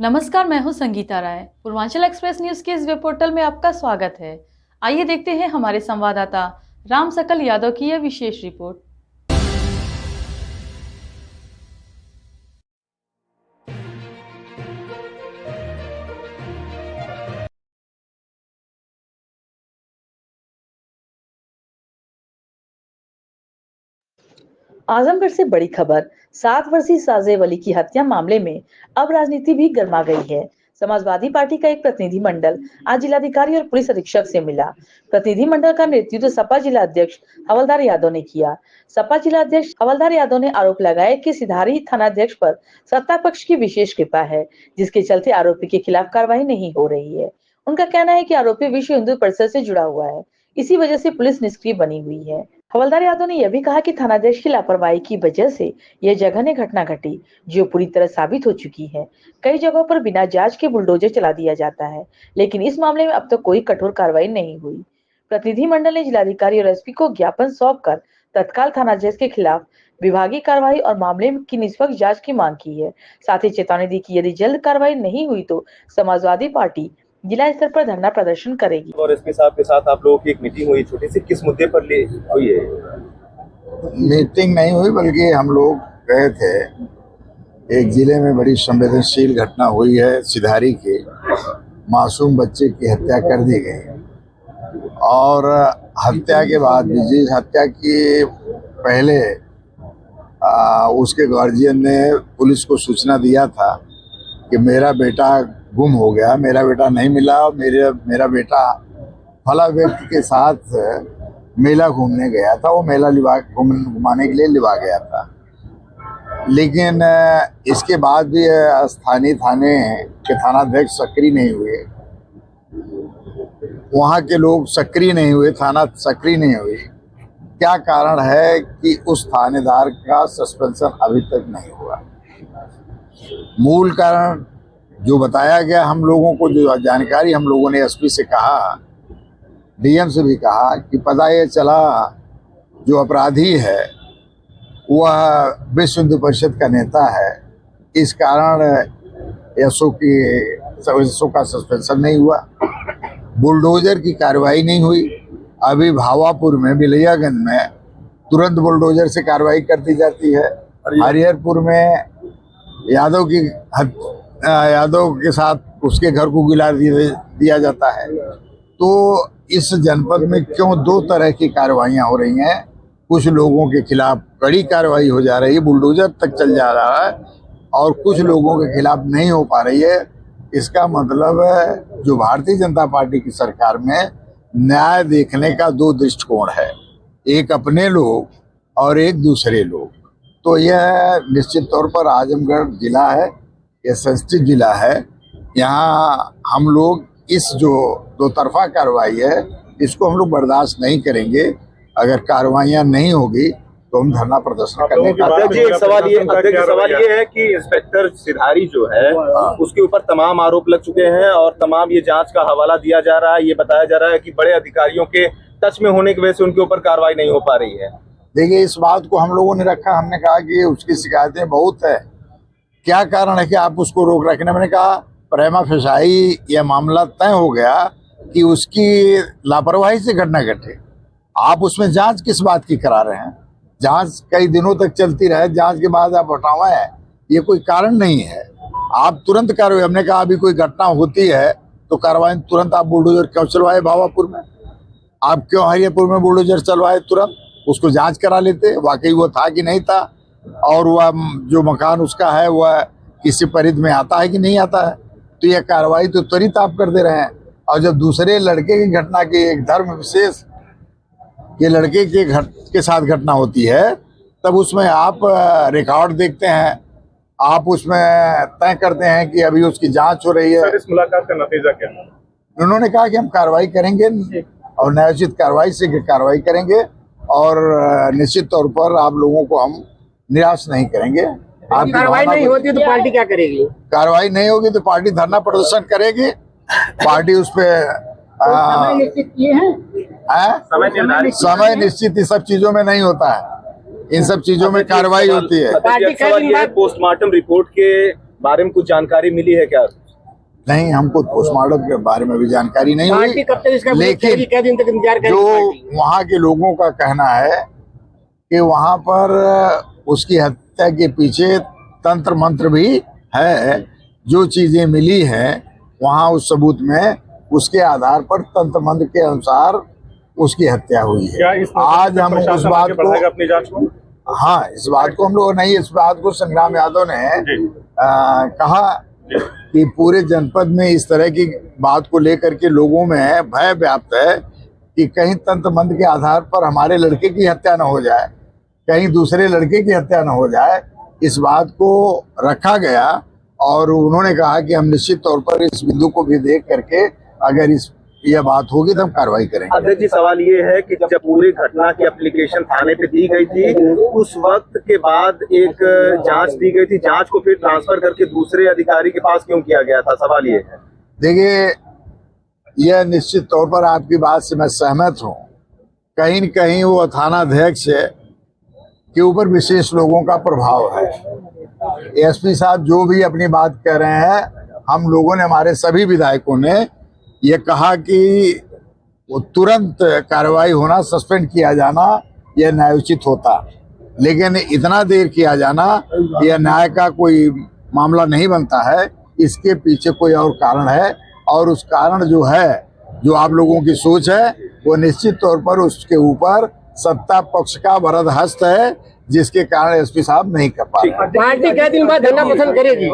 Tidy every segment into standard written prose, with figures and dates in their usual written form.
नमस्कार, मैं हूं संगीता राय। पूर्वांचल एक्सप्रेस न्यूज के इस वेब पोर्टल में आपका स्वागत है। आइए देखते हैं हमारे संवाददाता राम सकल यादव की यह विशेष रिपोर्ट। आजमगढ़ से बड़ी खबर। 7 वर्षीय साजिद अली की हत्या मामले में अब राजनीति भी गर्मा गई है। समाजवादी पार्टी का एक प्रतिनिधिमंडल आज जिलाधिकारी और पुलिस अधीक्षक से मिला। प्रतिनिधिमंडल का नेतृत्व सपा जिला अध्यक्ष हवलदार यादव ने किया। सपा जिला अध्यक्ष हवलदार यादव ने आरोप लगाया कि सिधारी थानाध्यक्ष पर सत्ता पक्ष की विशेष कृपा है, जिसके चलते आरोपी के खिलाफ कार्रवाई नहीं हो रही है। उनका कहना है कि आरोपी विश्व हिंदू परिषद से जुड़ा हुआ है, इसी वजह से पुलिस निष्क्रिय बनी हुई है। हवलदार यादव ने यह भी कहा कि थानाध्यक्ष की लापरवाही की वजह से यह जघन्य घटना घटी, जो पूरी तरह साबित हो चुकी है। कई जगहों पर बिना जांच के बुलडोजर चला दिया जाता है, लेकिन इस मामले में अब तक कोई कठोर कार्रवाई नहीं हुई। प्रतिनिधिमंडल ने जिलाधिकारी और एसपी को ज्ञापन सौंपकर तत्काल थानाध्यक्ष के खिलाफ विभागीय कार्रवाई और मामले की निष्पक्ष जांच की मांग की है। साथ ही चेतावनी दी कि यदि जल्द कार्रवाई नहीं हुई तो समाजवादी पार्टी जिला स्तर पर धरना प्रदर्शन करेगी। और एसपी साहब के साथ आप लोगों की एक मीटिंग हुई छोटी सी, किस मुद्दे पर हुई है? मीटिंग नहीं हुई, बल्कि हम लोग गए थे। एक जिले में बड़ी संवेदनशील घटना हुई है। सिधारी के मासूम बच्चे की हत्या कर दी गई और हत्या के बाद भी, जिस हत्या के पहले उसके गार्जियन ने पुलिस को सूचना दिया था कि मेरा बेटा गुम हो गया, मेरा बेटा नहीं मिला, मेरा बेटा फला व्यक्ति के साथ मेला घूमने गया था, वो मेला घुमाने के लिए लिवा गया था। लेकिन इसके बाद भी स्थानीय थाने के थानाध्यक्ष सक्रिय नहीं हुए, वहाँ के लोग सक्रिय नहीं हुए, थाना सक्रिय नहीं हुई। क्या कारण है कि उस थानेदार का सस्पेंशन अभी तक नहीं हुआ? मूल कारण जो बताया गया हम लोगों को, जो जानकारी हम लोगों ने एसपी से कहा, डीएम से भी कहा कि पता ये चला जो अपराधी है वह विश्व हिंदू परिषद का नेता है। इस कारण एसओ का सस्पेंशन नहीं हुआ, बुलडोजर की कार्रवाई नहीं हुई। अभी भावापुर में, बिलैयागंज में तुरंत बुलडोजर से कार्रवाई कर दी जाती है। हरिहरपुर में यादव के साथ उसके घर को गिरा दिया जाता है। तो इस जनपद में क्यों दो तरह की कार्रवाइयां हो रही हैं? कुछ लोगों के खिलाफ कड़ी कार्रवाई हो जा रही है, बुलडोजर तक चल जा रहा है, और कुछ लोगों के खिलाफ नहीं हो पा रही है। इसका मतलब है जो भारतीय जनता पार्टी की सरकार में न्याय देखने का दो दृष्टिकोण है, एक अपने लोग और एक दूसरे लोग। तो यह निश्चित तौर पर आजमगढ़ जिला है, यह संस्थित जिला है। यहाँ हम लोग इस जो दो तरफा कार्रवाई है इसको हम लोग बर्दाश्त नहीं करेंगे। अगर कार्रवाइयाँ नहीं होगी तो हम धरना प्रदर्शन करने का। एक सवाल ये है कि इंस्पेक्टर सिधारी जो है उसके ऊपर तमाम आरोप लग चुके हैं और तमाम ये जांच का हवाला दिया जा रहा है। ये बताया जा रहा है कि बड़े अधिकारियों के टच में होने की वजह से उनके ऊपर कार्रवाई नहीं हो पा रही है। देखिए, इस बात को हम लोगों ने रखा, हमने कहा कि उसकी शिकायतें बहुत है, क्या कारण है कि आप उसको रोक रखने? मैंने कहा प्रेमा फेसाई यह मामला तय हो गया कि उसकी लापरवाही से घटना घटे। आप उसमें जांच किस बात की करा रहे हैं? जांच कई दिनों तक चलती रहे, जांच के बाद आप हटाएं, ये कोई कारण नहीं है। आप तुरंत कार्रवाई, हमने कहा अभी कोई घटना होती है तो कार्रवाई तुरंत। आप बुलडोजर क्यों चलवाए भावापुर में? आप क्यों हरिहरपुर में बुलडोजर चलवाए? तुरंत उसको जांच करा लेते, वाकई वो था कि नहीं था, और वह जो मकान उसका है वह किसी परिधि में आता है कि नहीं आता है। तो यह कार्रवाई तो त्वरित आप कर दे रहे हैं। और जब दूसरे लड़के की घटना की, एक धर्म विशेष के लड़के के साथ घटना होती है, तब उसमें आप रिकॉर्ड देखते हैं, आप उसमें तय करते हैं कि अभी उसकी जांच हो रही है। सर, इस मुलाकात का नतीजा क्या है? उन्होंने कहा कि हम कार्रवाई करेंगे और न्यायोचित कार्रवाई करेंगे, और निश्चित तौर पर आप लोगों को हम निराश नहीं करेंगे। कार्रवाई नहीं होती तो पार्टी क्या करेगी? कार्रवाई नहीं होगी तो पार्टी धरना प्रदर्शन करेगी। पार्टी उस पे समय निश्चित किए हैं? समय निश्चित इस सब चीजों में नहीं होता है, इन सब चीजों में कार्रवाई होती है। पोस्टमार्टम रिपोर्ट के बारे में कुछ जानकारी मिली है क्या? नहीं, हमको पोस्टमार्टम के बारे में भी जानकारी नहीं पार्टी हुई, कब तक इसका लेकिन क्या दिन तक इंतजार जो करेगी? वहाँ के लोगों का कहना है कि वहाँ पर उसकी हत्या के पीछे तंत्र मंत्र भी है। जो चीजें मिली हैं वहाँ उस सबूत में, उसके आधार पर तंत्र मंत्र के अनुसार उसकी हत्या हुई है। आज हम उस बात को अपनी जांच में, हाँ, इस बात को हम लोग नहीं, इस बात को संग्राम यादव ने कहा कि पूरे जनपद में इस तरह की बात को लेकर के लोगों में भय व्याप्त है कि कहीं तंत्र मंत्र के आधार पर हमारे लड़के की हत्या न हो जाए, कहीं दूसरे लड़के की हत्या न हो जाए। इस बात को रखा गया और उन्होंने कहा कि हम निश्चित तौर पर इस बिंदु को भी देख करके अगर यह बात होगी तो हम कार्रवाई करेंगे। अध्यक्ष जी, सवाल ये है कि जब पूरी घटना की एप्लीकेशन थाने पे दी गई थी, उस वक्त के बाद एक जांच दी गई थी, जांच को फिर ट्रांसफर करके दूसरे अधिकारी के पास क्यों किया गया था? सवाल ये है। देखिए, यह निश्चित तौर पर आपकी बात से मैं सहमत हूँ। कहीं न कहीं वो थानाध्यक्ष के ऊपर विशेष लोगों का प्रभाव है। एसपी साहब जो भी अपनी बात कह रहे हैं, हम लोगों ने, हमारे सभी विधायकों ने ये कहा कि वो तुरंत कार्रवाई होना, सस्पेंड किया जाना, यह न्यायोचित होता, लेकिन इतना देर किया जाना यह न्याय का कोई मामला नहीं बनता है। इसके पीछे कोई और कारण है, और उस कारण जो है, जो आप लोगों की सोच है, वो निश्चित तौर पर उसके ऊपर सत्ता पक्ष का वरद हस्त है, जिसके कारण एसपी साहब नहीं कर पा रहे। पार्टी क्या दिन बाद धरना पसंद करेगी?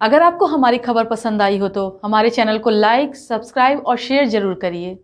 अगर आपको हमारी खबर पसंद आई हो तो हमारे चैनल को लाइक, सब्सक्राइब और शेयर जरूर करिए।